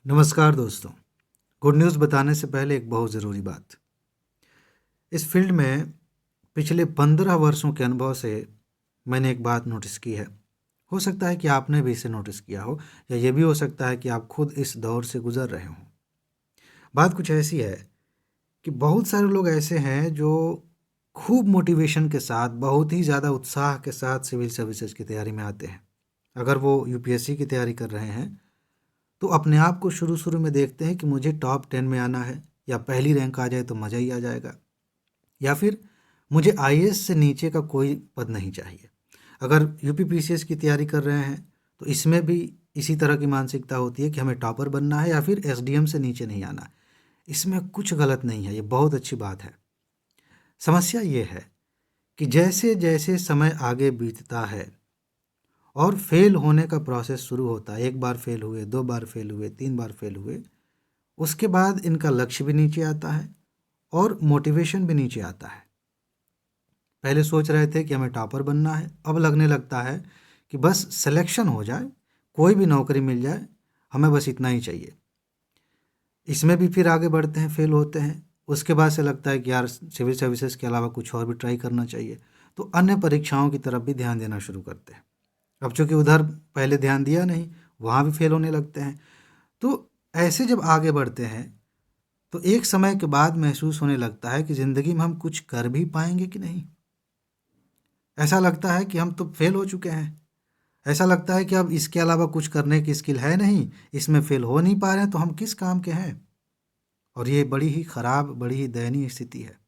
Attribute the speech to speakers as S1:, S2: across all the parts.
S1: नमस्कार दोस्तों। Good news बताने से पहले एक बहुत ज़रूरी बात। इस फील्ड में पिछले 15 वर्षों के अनुभव से मैंने एक बात नोटिस की है। हो सकता है कि आपने भी इसे नोटिस किया हो, या ये भी हो सकता है कि आप खुद इस दौर से गुजर रहे हों। बात कुछ ऐसी है कि बहुत सारे लोग ऐसे हैं जो खूब मोटिवेशन के साथ, बहुत ही ज़्यादा उत्साह के साथ सिविल सर्विसेज की तैयारी में आते हैं। अगर वो यूपीएससी की तैयारी कर रहे हैं तो अपने आप को शुरू शुरू में देखते हैं कि मुझे टॉप 10 में आना है, या पहली रैंक आ जाए तो मज़ा ही आ जाएगा, या फिर मुझे आईएएस से नीचे का कोई पद नहीं चाहिए। अगर यूपी पीसीएस की तैयारी कर रहे हैं तो इसमें भी इसी तरह की मानसिकता होती है कि हमें टॉपर बनना है या फिर एसडीएम से नीचे नहीं आना। इसमें कुछ गलत नहीं है, ये बहुत अच्छी बात है। समस्या ये है कि जैसे जैसे समय आगे बीतता है और फेल होने का प्रोसेस शुरू होता है, एक बार फेल हुए, दो बार फेल हुए, तीन बार फेल हुए, उसके बाद इनका लक्ष्य भी नीचे आता है और मोटिवेशन भी नीचे आता है। पहले सोच रहे थे कि हमें टॉपर बनना है, अब लगने लगता है कि बस सिलेक्शन हो जाए, कोई भी नौकरी मिल जाए, हमें बस इतना ही चाहिए। इसमें भी फिर आगे बढ़ते हैं, फेल होते हैं, उसके बाद से लगता है कि यार सिविल सर्विसेज के अलावा कुछ और भी ट्राई करना चाहिए, तो अन्य परीक्षाओं की तरफ भी ध्यान देना शुरू करते हैं। अब चूंकि उधर पहले ध्यान दिया नहीं, वहाँ भी फेल होने लगते हैं। तो ऐसे जब आगे बढ़ते हैं तो एक समय के बाद महसूस होने लगता है कि ज़िंदगी में हम कुछ कर भी पाएंगे कि नहीं। ऐसा लगता है कि हम तो फेल हो चुके हैं। ऐसा लगता है कि अब इसके अलावा कुछ करने की स्किल है नहीं, इसमें फेल हो नहीं पा रहे हैं तो हम किस काम के हैं। और ये बड़ी ही खराब, बड़ी ही दयनीय स्थिति है।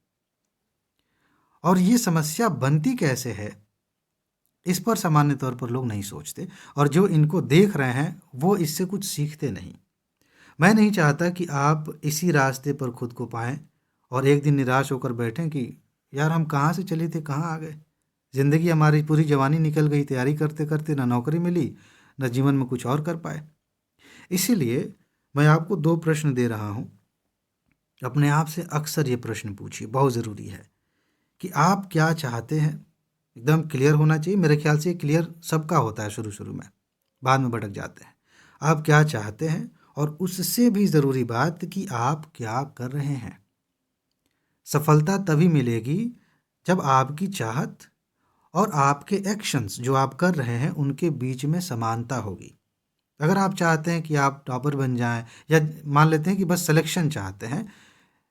S1: और ये समस्या बनती कैसे है, इस पर सामान्य तौर पर लोग नहीं सोचते, और जो इनको देख रहे हैं वो इससे कुछ सीखते नहीं। मैं नहीं चाहता कि आप इसी रास्ते पर खुद को पाएं और एक दिन निराश होकर बैठें कि यार हम कहाँ से चले थे, कहाँ आ गए। ज़िंदगी हमारी पूरी जवानी निकल गई तैयारी करते करते, ना नौकरी मिली, न जीवन में कुछ और कर पाए। इसीलिए मैं आपको दो प्रश्न दे रहा हूँ। अपने आप से अक्सर ये प्रश्न पूछिए, बहुत ज़रूरी है कि आप क्या चाहते हैं। एकदम क्लियर होना चाहिए। मेरे ख्याल से क्लियर सबका होता है शुरू शुरू में, बाद में भटक जाते हैं। आप क्या चाहते हैं, और उससे भी ज़रूरी बात कि आप क्या कर रहे हैं। सफलता तभी मिलेगी जब आपकी चाहत और आपके एक्शंस जो आप कर रहे हैं उनके बीच में समानता होगी। अगर आप चाहते हैं कि आप टॉपर बन जाएं, या मान लेते हैं कि बस सिलेक्शन चाहते हैं,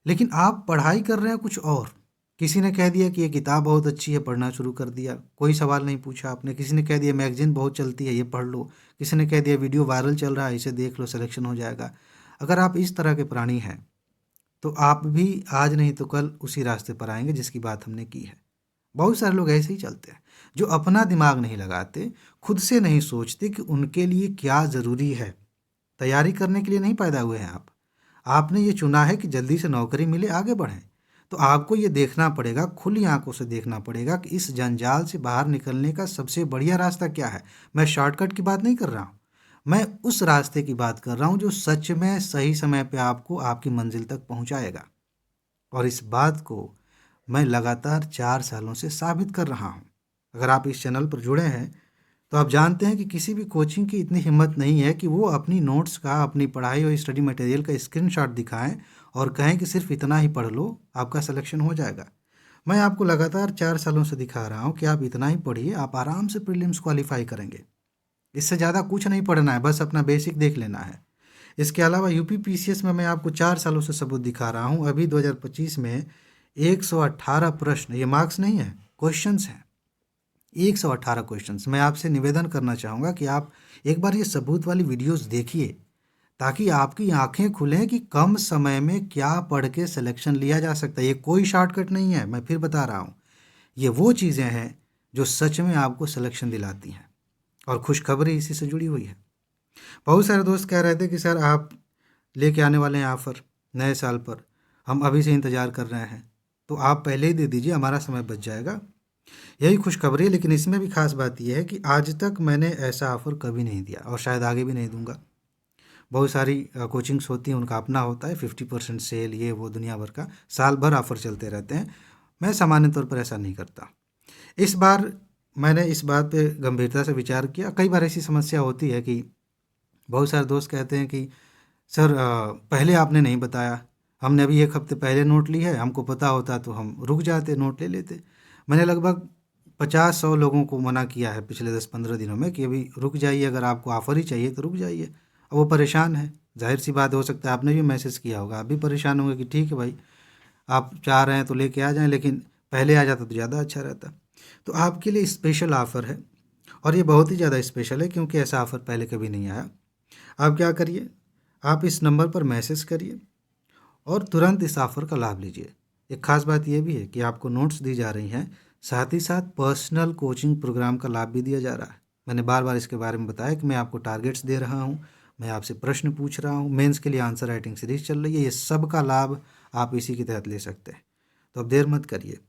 S1: लेकिन आप पढ़ाई कर रहे हैं कुछ और, किसी ने कह दिया कि ये किताब बहुत अच्छी है, पढ़ना शुरू कर दिया, कोई सवाल नहीं पूछा आपने। किसी ने कह दिया मैगजीन बहुत चलती है, ये पढ़ लो। किसी ने कह दिया वीडियो वायरल चल रहा है, इसे देख लो, सिलेक्शन हो जाएगा। अगर आप इस तरह के प्राणी हैं तो आप भी आज नहीं तो कल उसी रास्ते पर आएंगे जिसकी बात हमने की है। बहुत सारे लोग ऐसे ही चलते हैं जो अपना दिमाग नहीं लगाते, खुद से नहीं सोचते कि उनके लिए क्या ज़रूरी है। तैयारी करने के लिए नहीं पैदा हुए हैं आप। आपने ये चुना है कि जल्दी से नौकरी मिले, आगे बढ़ें। तो आपको ये देखना पड़ेगा, खुली आंखों से देखना पड़ेगा कि इस जंजाल से बाहर निकलने का सबसे बढ़िया रास्ता क्या है। मैं शॉर्टकट की बात नहीं कर रहा हूँ, मैं उस रास्ते की बात कर रहा हूँ जो सच में सही समय पे आपको आपकी मंजिल तक पहुँचाएगा। और इस बात को मैं लगातार 4 सालों से साबित कर रहा हूँ। अगर आप इस चैनल पर जुड़े हैं तो आप जानते हैं कि किसी भी कोचिंग की इतनी हिम्मत नहीं है कि वो अपनी नोट्स का, अपनी पढ़ाई और स्टडी मटेरियल का स्क्रीनशॉट दिखाएं और कहें कि सिर्फ इतना ही पढ़ लो, आपका सिलेक्शन हो जाएगा। मैं आपको लगातार 4 सालों से दिखा रहा हूँ कि आप इतना ही पढ़िए, आप आराम से प्रीलिम्स क्वालिफाई करेंगे। इससे ज़्यादा कुछ नहीं पढ़ना है, बस अपना बेसिक देख लेना है। इसके अलावा यूपी पीसीएस में मैं आपको 4 सालों से सबूत दिखा रहा हूँ। अभी 2025 में 118 प्रश्न, ये मार्क्स नहीं है, क्वेश्चंस हैं। 118 क्वेश्चंस। मैं आपसे निवेदन करना चाहूँगा कि आप एक बार ये सबूत वाली वीडियोस देखिए, ताकि आपकी आंखें खुलें कि कम समय में क्या पढ़ के सिलेक्शन लिया जा सकता है। ये कोई शॉर्टकट नहीं है, मैं फिर बता रहा हूँ। ये वो चीज़ें हैं जो सच में आपको सिलेक्शन दिलाती हैं, और खुशखबरी इसी से जुड़ी हुई है। बहुत सारे दोस्त कह रहे थे कि सर आप लेके आने वाले हैं ऑफ़र नए साल पर, हम अभी से इंतज़ार कर रहे हैं, तो आप पहले ही दे दीजिए, हमारा समय बच जाएगा। यही खुशखबरी है, लेकिन इसमें भी खास बात यह है कि आज तक मैंने ऐसा ऑफ़र कभी नहीं दिया और शायद आगे भी नहीं दूंगा। बहुत सारी कोचिंग्स होती हैं, उनका अपना होता है 50% सेल, ये वो दुनिया भर का, साल भर ऑफ़र चलते रहते हैं। मैं सामान्य तौर पर ऐसा नहीं करता। इस बार मैंने इस बात पे गंभीरता से विचार किया। कई बार ऐसी समस्या होती है कि बहुत सारे दोस्त कहते हैं कि सर पहले आपने नहीं बताया, हमने अभी 1 हफ्ते पहले नोट ली है, हमको पता होता तो हम रुक जाते, नोट ले लेते। मैंने लगभग 50-100 लोगों को मना किया है पिछले 10-15 दिनों में कि अभी रुक जाइए, अगर आपको ऑफ़र ही चाहिए तो रुक जाइए। अब वो परेशान है, ज़ाहिर-सी बात हो सकता है आपने भी मैसेज किया होगा, आप भी परेशान होंगे कि ठीक है भाई, आप चाह रहे हैं तो लेके आ जाएँ, लेकिन पहले आ जाता तो ज़्यादा अच्छा रहता। तो आपके लिए स्पेशल ऑफ़र है और ये बहुत ही ज़्यादा स्पेशल है क्योंकि ऐसा ऑफ़र पहले कभी नहीं आया। आप क्या करिए, आप इस नंबर पर मैसेज करिए और तुरंत इस ऑफ़र का लाभ लीजिए। एक ख़ास बात ये भी है कि आपको नोट्स दी जा रही हैं, साथ ही साथ पर्सनल कोचिंग प्रोग्राम का लाभ भी दिया जा रहा है। मैंने बार-बार इसके बारे में बताया कि मैं आपको टारगेट्स दे रहा हूँ, मैं आपसे प्रश्न पूछ रहा हूँ, मेंस के लिए आंसर राइटिंग सीरीज़ चल रही है, ये सब का लाभ आप इसी के तहत ले सकते हैं। तो अब देर मत करिए।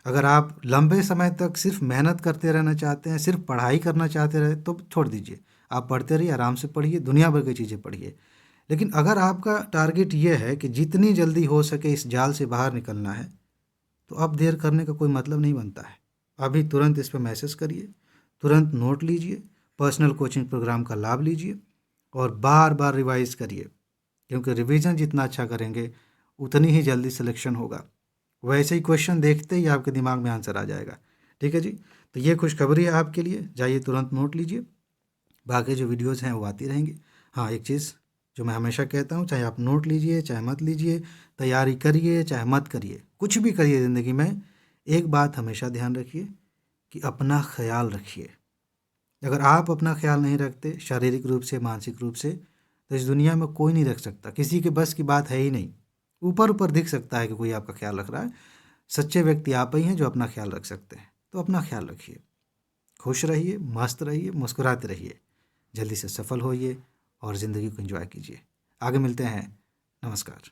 S1: अगर आप लंबे समय तक सिर्फ मेहनत करते रहना चाहते हैं, सिर्फ पढ़ाई करना चाहते रहे तो छोड़ दीजिए। आप पढ़ते रहिए, आराम से पढ़िए, दुनिया भर की चीज़ें पढ़िए। लेकिन अगर आपका टारगेट ये है कि जितनी जल्दी हो सके इस जाल से बाहर निकलना है, तो अब देर करने का कोई मतलब नहीं बनता है। अभी तुरंत इस पे मैसेज करिए, तुरंत नोट लीजिए, पर्सनल कोचिंग प्रोग्राम का लाभ लीजिए और बार-बार रिवाइज़ करिए, क्योंकि रिवीजन जितना अच्छा करेंगे, उतनी ही जल्दी सिलेक्शन होगा। वैसे ही क्वेश्चन देखते ही आपके दिमाग में आंसर आ जाएगा। ठीक है जी? तो ये खुशखबरी है आपके लिए, जाइए तुरंत नोट लीजिए। बाकी जो वीडियोज़ हैं वो आती रहेंगी। हाँ, एक चीज़ जो मैं हमेशा कहता हूँ, चाहे आप नोट लीजिए, चाहे मत लीजिए, तैयारी करिए, चाहे मत करिए, कुछ भी करिए ज़िंदगी में, एक बात हमेशा ध्यान रखिए कि अपना ख़्याल रखिए। अगर आप अपना ख़्याल नहीं रखते, शारीरिक रूप से, मानसिक रूप से, तो इस दुनिया में कोई नहीं रख सकता। किसी के बस की बात है ही नहीं। ऊपर-ऊपर दिख सकता है कि कोई आपका ख़्याल रख रहा है, सच्चे व्यक्ति आप ही हैं जो अपना ख़्याल रख सकते हैं। तो अपना ख़्याल रखिए, खुश रहिए, मस्त रहिए, मुस्कुराते रहिए, जल्दी से सफल होइए और ज़िंदगी को एंजॉय कीजिए। आगे मिलते हैं। नमस्कार।